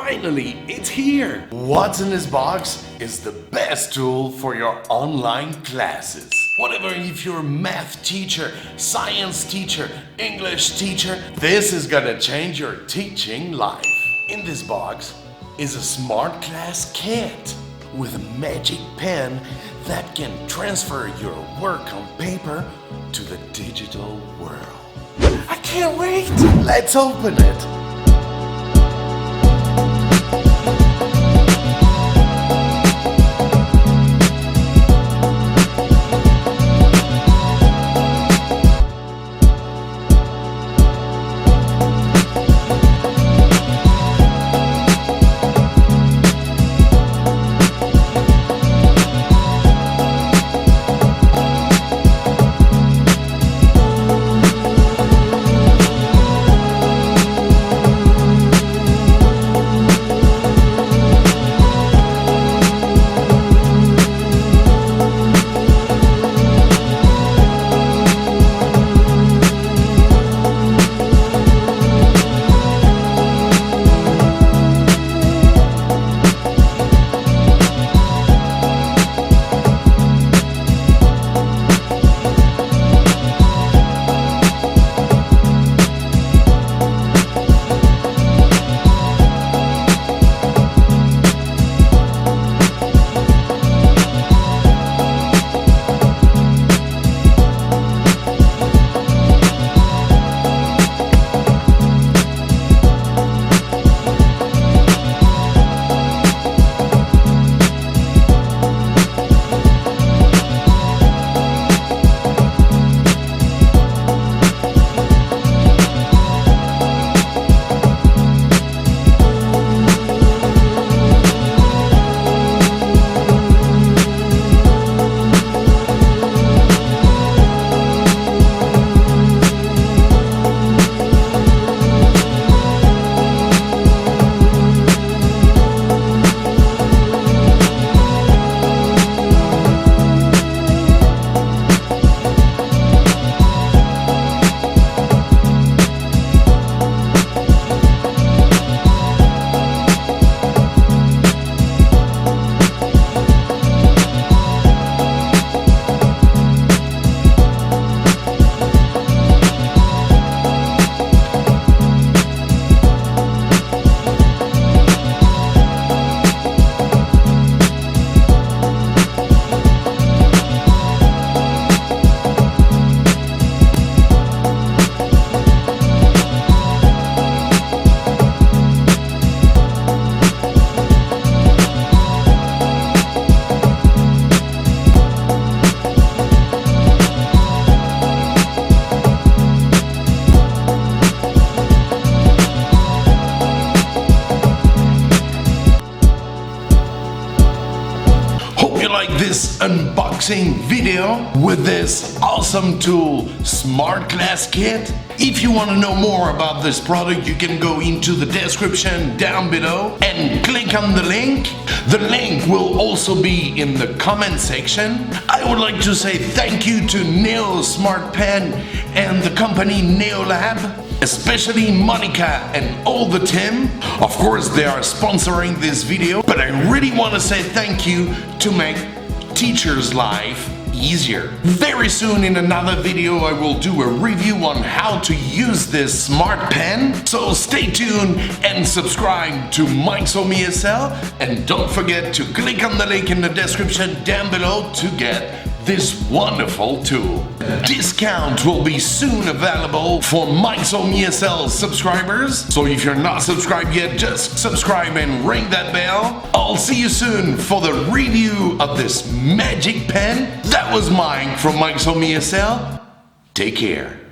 Finally, it's here! What's in this box is the best tool for your online classes. Whatever, if you're a math teacher, science teacher, English teacher, this is gonna change your teaching life. In this box is a smart class kit with a magic pen that can transfer your work on paper to the digital world. I can't wait! Let's open it! This unboxing video with this awesome tool, Smart Class Kit. If you want to know more about this product, you can go into the description down below and click on the link. The link will also be in the comment section. I would like to say thank you to Neo Smart Pen and the company NEOLAB, especially Monica and all the team. Of course, they are sponsoring this video, but I really want to say thank you to make teachers' life easier. Very soon in another video I will do a review on how to use this smart pen. So stay tuned and subscribe to Mikeshomeesl, and don't forget to click on the link in the description down below to get this wonderful tool. Discount will be soon available for Mikeshomeesl subscribers. So if you're not subscribed yet, just subscribe and ring that bell. I'll see you soon for the review of this magic pen. That was Mike from Mikeshomeesl. Take care.